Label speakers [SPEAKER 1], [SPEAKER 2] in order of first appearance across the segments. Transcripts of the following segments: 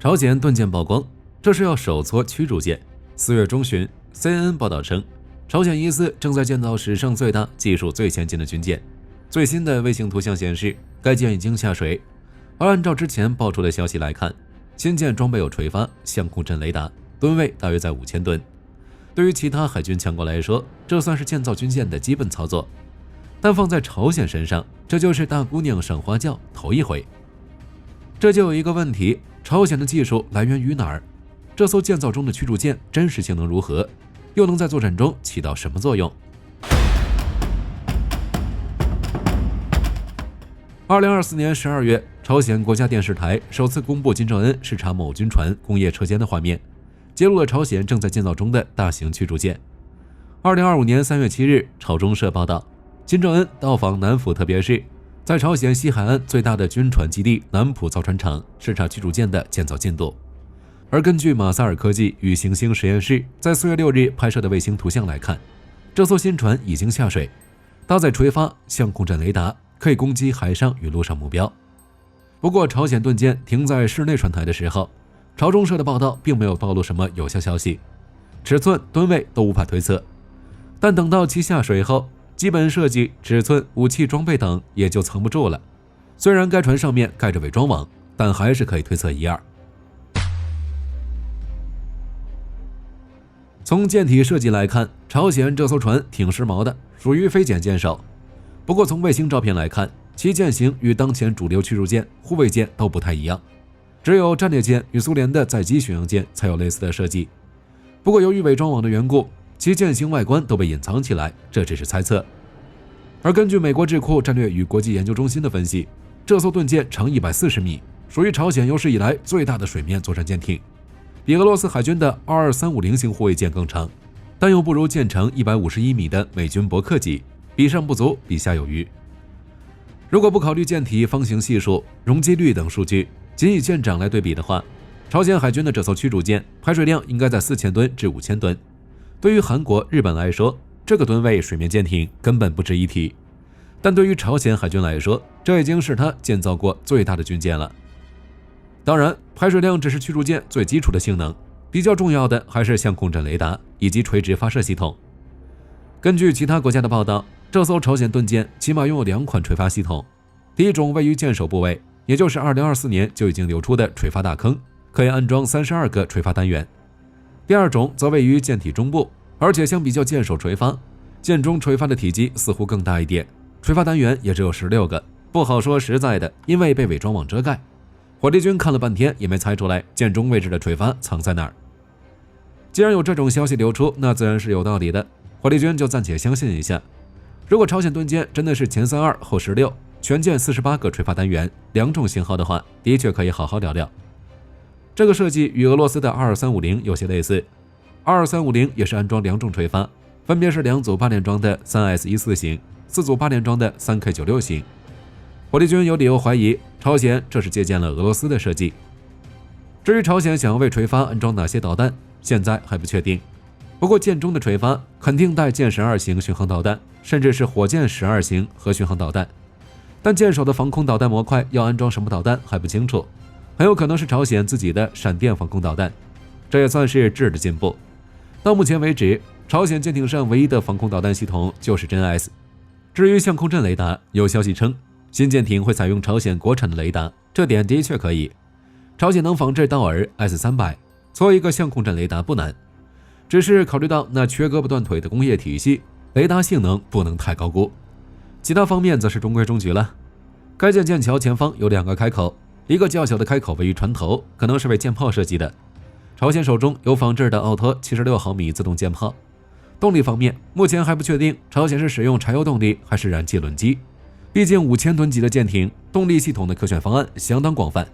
[SPEAKER 1] 朝鲜盾舰曝光，这是要手搓驱逐舰。4月中旬 CNN 报道称，朝鲜疑似正在建造史上最大、技术最先进的军舰。最新的卫星图像显示，该舰已经下水。而按照之前爆出的消息来看，新舰装备有垂发、相控阵雷达，吨位大约在5000吨。对于其他海军强国来说，这算是建造军舰的基本操作，但放在朝鲜身上，这就是大姑娘上花轿头一回。这就有一个问题，朝鲜的技术来源于哪儿？这艘建造中的驱逐舰真实性能如何？又能在作战中起到什么作用？2024年12月，朝鲜国家电视台首次公布金正恩视察某军船工业车间的画面，揭露了朝鲜正在建造中的大型驱逐舰。2025年3月7日，朝中社报道，金正恩到访南浦特别市，在朝鲜西海岸最大的军船基地南浦造船厂视察驱逐舰的建造进度。而根据马萨尔科技与行星实验室在4月6日拍摄的卫星图像来看，这艘新船已经下水，搭载垂发、相控阵雷达，可以攻击海上与陆上目标。不过，朝鲜盾舰停在室内船台的时候，朝中社的报道并没有暴露什么有效消息，尺寸、吨位都无法推测。但等到其下水后，基本设计、尺寸、武器装备等也就藏不住了。虽然该船上面盖着伪装网，但还是可以推测一二。从舰体设计来看，朝鲜这艘船挺时髦的，属于非简舰手。不过从卫星照片来看，其舰型与当前主流驱逐舰、护卫舰都不太一样，只有战列舰与苏联的载机巡洋舰才有类似的设计。不过由于伪装网的缘故，其舰型外观都被隐藏起来，这只是猜测。而根据美国智库战略与国际研究中心的分析，这艘盾舰长140米，属于朝鲜有史以来最大的水面作战舰艇，比俄罗斯海军的22350型护卫舰更长，但又不如舰长151米的美军伯克级，比上不足，比下有余。如果不考虑舰体方形系数、容积率等数据，仅以舰长来对比的话，朝鲜海军的这艘驱逐舰排水量应该在4000吨至5000吨。对于韩国、日本来说，这个吨位水面舰艇根本不值一提，但对于朝鲜海军来说，这已经是它建造过最大的军舰了。当然，排水量只是驱逐舰最基础的性能，比较重要的还是相控阵雷达以及垂直发射系统。根据其他国家的报道，这艘朝鲜盾舰起码拥有2款垂发系统，第一种位于舰首部位，也就是2024年就已经流出的垂发大坑，可以安装32个垂发单元。第二种则位于舰体中部，而且相比较舰首垂发，舰中垂发的体积似乎更大一点，垂发单元也只有16个，不好说实在的，因为被伪装网遮盖。火力军看了半天也没猜出来舰中位置的垂发藏在哪儿。既然有这种消息流出，那自然是有道理的，火力军就暂且相信一下。如果朝鲜盾舰真的是前32后16，全舰48个垂发单元，2种型号的话，的确可以好好聊聊。这个设计与俄罗斯的22350有些类似，22350也是安装2种垂发，分别是2组8连装的 3S14 型，4组8连装的 3K96 型。火力军有理由怀疑朝鲜这是借鉴了俄罗斯的设计。至于朝鲜想要为垂发安装哪些导弹，现在还不确定。不过舰中的垂发肯定带舰12型巡航导弹，甚至是火箭12型和巡航导弹，但舰首的防空导弹模块要安装什么导弹还不清楚，很有可能是朝鲜自己的闪电防空导弹，这也算是质的进步。到目前为止，朝鲜舰艇上唯一的防空导弹系统就是真 S。 至于相控阵雷达，有消息称新舰艇会采用朝鲜国产的雷达，这点的确可以。朝鲜能仿制道尔 S300， 做一个相控阵雷达不难，只是考虑到那缺胳膊断腿的工业体系，雷达性能不能太高估。其他方面则是中规中矩了。该舰舰桥前方有2个开口，一个较小的开口位于船头，可能是为舰炮设计的。朝鲜手中有仿制的奥托76毫米自动舰炮。动力方面，目前还不确定朝鲜是使用柴油动力还是燃气轮机，毕竟5000吨级的舰艇，动力系统的可选方案相当广泛，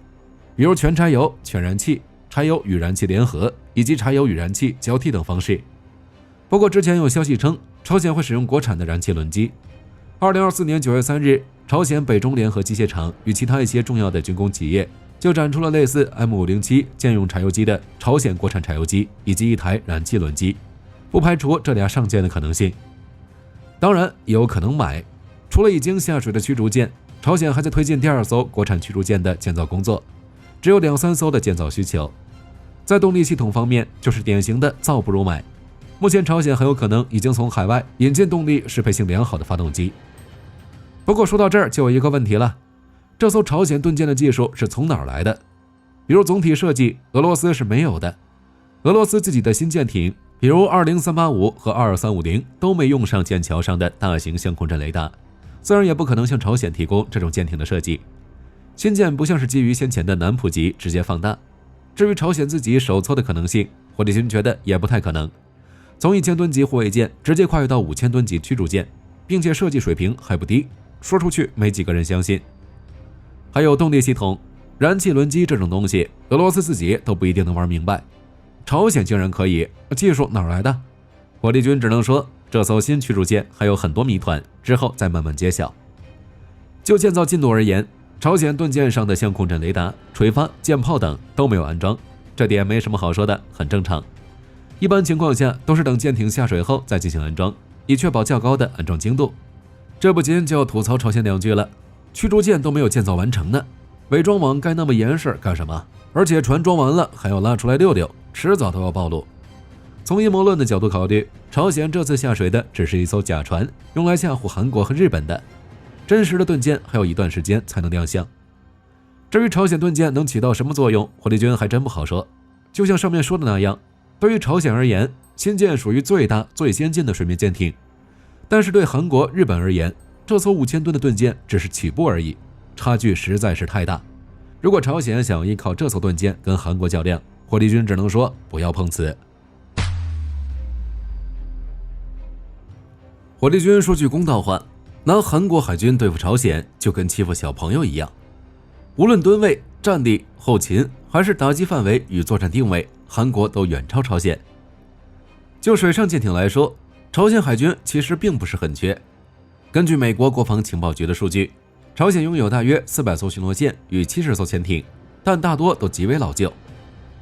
[SPEAKER 1] 比如全柴油、全燃气、柴油与燃气联合，以及柴油与燃气交替等方式。不过之前有消息称，朝鲜会使用国产的燃气轮机。2024年9月3日，朝鲜北中联合机械厂与其他一些重要的军工企业就展出了类似 M507 舰用柴油机的朝鲜国产柴油机，以及一台燃气轮机，不排除这俩上舰的可能性。当然也有可能买。除了已经下水的驱逐舰，朝鲜还在推进第2艘国产驱逐舰的建造工作。只有2-3艘的建造需求。在动力系统方面，就是典型的造不如买。目前朝鲜很有可能已经从海外引进动力适配性良好的发动机。不过说到这儿就有一个问题了，这艘朝鲜盾舰的技术是从哪儿来的？比如总体设计，俄罗斯是没有的。俄罗斯自己的新舰艇，比如20385和22350都没用上舰桥上的大型相控阵雷达，自然也不可能向朝鲜提供这种舰艇的设计。新舰不像是基于先前的南普级直接放大。至于朝鲜自己手搓的可能性，火力军觉得也不太可能。从1000吨级护卫舰直接跨越到5000吨级驱逐舰，并且设计水平还不低，说出去没几个人相信。还有动力系统，燃气轮机这种东西，俄罗斯自己都不一定能玩明白，朝鲜竟然可以，技术哪来的？火力军只能说，这艘新驱逐舰还有很多谜团，之后再慢慢揭晓。就建造进度而言，朝鲜盾舰上的相控阵雷达、垂发、舰炮等都没有安装，这点没什么好说的，很正常。一般情况下都是等舰艇下水后再进行安装，以确保较高的安装精度。这不禁就要吐槽朝鲜2句了，驱逐舰都没有建造完成呢，伪装网该那么严实干什么？而且船装完了还要拉出来溜溜，迟早都要暴露。从阴谋论的角度考虑，朝鲜这次下水的只是一艘假船，用来吓唬韩国和日本的，真实的盾舰还有一段时间才能亮相。至于朝鲜盾舰能起到什么作用，火力军还真不好说。就像上面说的那样，对于朝鲜而言，新舰属于最大最先进的水面舰艇，但是对韩国、日本而言，这艘5000吨的盾舰只是起步而已，差距实在是太大。如果朝鲜想依靠这艘盾舰跟韩国较量，火力军只能说不要碰瓷。火力军说句公道话，拿韩国海军对付朝鲜就跟欺负小朋友一样，无论吨位、战力、后勤还是打击范围与作战定位，韩国都远超朝鲜。就水上舰艇来说，朝鲜海军其实并不是很缺。根据美国国防情报局的数据，朝鲜拥有大约400艘巡逻舰与70艘潜艇，但大多都极为老旧。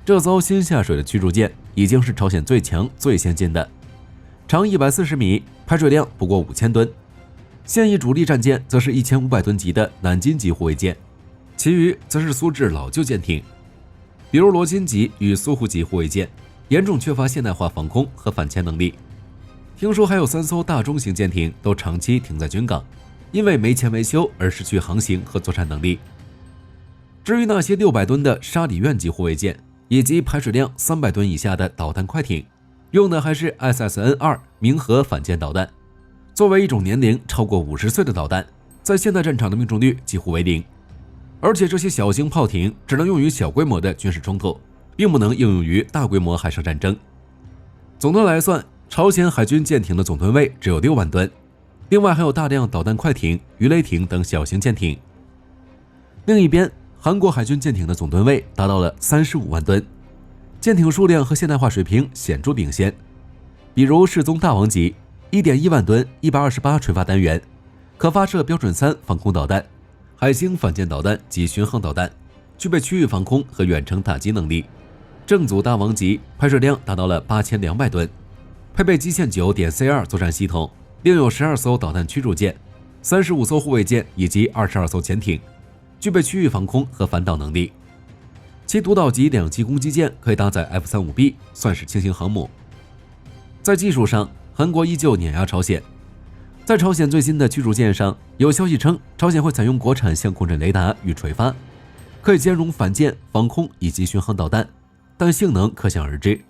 [SPEAKER 1] 这艘新下水的驱逐舰已经是朝鲜最强最先进的，长140米，排水量不过5000吨。现役主力战舰则是1500吨级的南京级护卫舰，其余则是苏制老旧舰艇，比如罗金级与苏湖级护卫舰，严重缺乏现代化防空和反潜能力。听说还有3艘大中型舰艇都长期停在军港，因为没钱维修而失去航行和作战能力。至于那些600吨的沙里院级护卫舰，以及排水量300吨以下的导弹快艇，用的还是 SSN-2 明和反舰导弹。作为一种年龄超过50岁的导弹，在现代战场的命中率几乎为0。而且这些小型炮艇只能用于小规模的军事冲突，并不能应用于大规模海上战争。总的来算，朝鲜海军舰艇的总吨位只有6万吨，另外还有大量导弹快艇、鱼雷艇等小型舰艇。另一边，韩国海军舰艇的总吨位达到了35万吨，舰艇数量和现代化水平显著领先。比如世宗大王级 1.1 万吨128垂发单元，可发射标准3防空导弹、海星反舰导弹及巡航导弹，具备区域防空和远程打击能力。正祖大王级排水量达到了8200吨，配备基线 9.C2 作战系统，另有12艘导弹驱逐舰、35艘护卫舰以及22艘潜艇，具备区域防空和反导能力。其独岛级2栖攻击舰可以搭载 F-35B， 算是轻型航母。在技术上，韩国依旧碾压朝鲜。在朝鲜最新的驱逐舰上，有消息称朝鲜会采用国产相控阵雷达与垂发，可以兼容反舰、防空以及巡航导弹，但性能可想而知。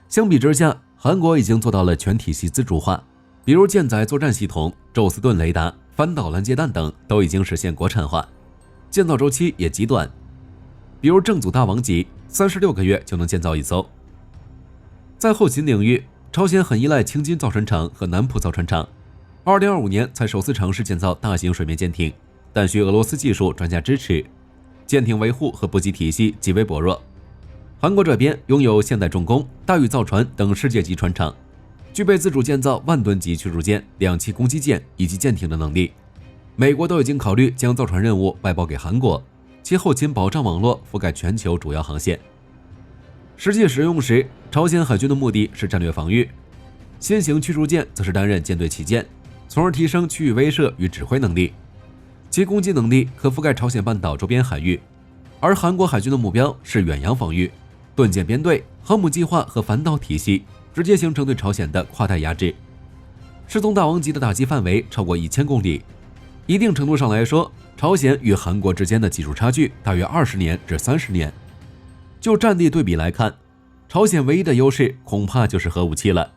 [SPEAKER 1] 相比之下，韩国已经做到了全体系自主化，比如舰载作战系统、宙斯盾雷达、反导拦截弹等都已经实现国产化，建造周期也极短，比如正祖大王级36个月就能建造一艘。在后勤领域，朝鲜很依赖青金造船厂和南浦造船厂，2025年才首次尝试建造大型水面舰艇，但需俄罗斯技术专家支持，舰艇维护和补给体系极为薄弱。韩国这边拥有现代重工、大宇造船等世界级船厂，具备自主建造万吨级驱逐舰、2栖攻击舰以及舰艇的能力。美国都已经考虑将造船任务外包给韩国，其后勤保障网络覆盖全球主要航线。实际使用时，朝鲜海军的目的是战略防御，新型驱逐舰则是担任舰队旗舰，从而提升区域威慑与指挥能力。其攻击能力可覆盖朝鲜半岛周边海域，而韩国海军的目标是远洋防御，盾舰编队、航母计划和反导体系直接形成对朝鲜的跨代压制。世宗大王级的打击范围超过1000公里，一定程度上来说，朝鲜与韩国之间的技术差距大约20年至30年。就战力对比来看，朝鲜唯一的优势恐怕就是核武器了。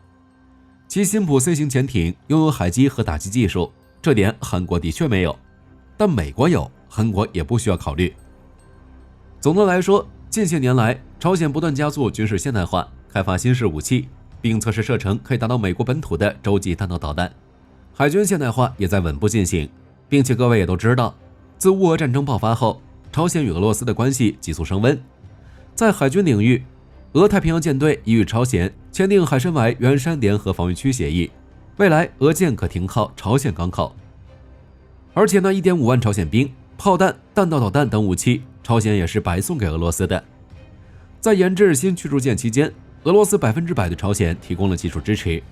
[SPEAKER 1] 其辛普 C 型潜艇拥有海基和打击技术，这点韩国的确没有，但美国有，韩国也不需要考虑。总的来说，近些年来，朝鲜不断加速军事现代化，开发新式武器，并测试射程可以达到美国本土的洲际弹道导弹。海军现代化也在稳步进行，并且各位也都知道，自乌俄战争爆发后，朝鲜与俄罗斯的关系急速升温。在海军领域，俄太平洋舰队已与朝鲜签订海参崴远山联合防御区协议，未来俄舰可停靠朝鲜港口。而且那 1.5 万朝鲜兵、炮弹、弹道导弹等武器，朝鲜也是白送给俄罗斯的。在研制新驱逐舰期间，俄罗斯100%对朝鲜提供了技术支持。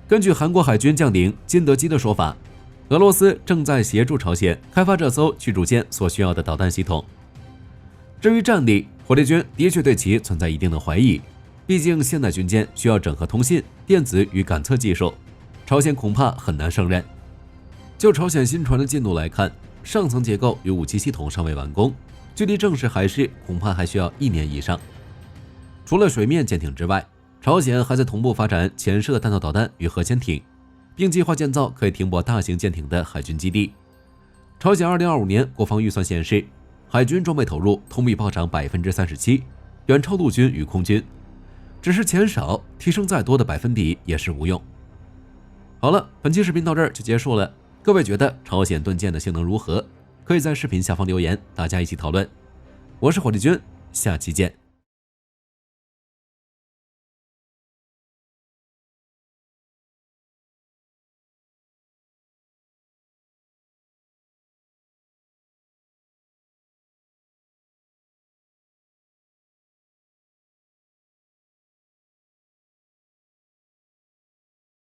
[SPEAKER 1] 根据韩国海军将领金德基的说法，俄罗斯正在协助朝鲜开发这艘驱逐舰所需要的导弹系统。至于战力，火力军的确对其存在一定的怀疑，毕竟现代军舰需要整合通信、电子与感测技术，朝鲜恐怕很难胜任。就朝鲜新船的进度来看，上层结构与武器系统尚未完工，距离正式海试恐怕还需要1年以上。除了水面舰艇之外，朝鲜还在同步发展潜射的弹道导弹与核潜艇，并计划建造可以停泊大型舰艇的海军基地。朝鲜2025年国防预算显示，海军装备投入同比暴涨37%，远超陆军与空军。只是钱少，提升再多的百分比也是无用。好了，本期视频到这儿就结束了。各位觉得朝鲜盾舰的性能如何？可以在视频下方留言，大家一起讨论。我是火力军，下期见。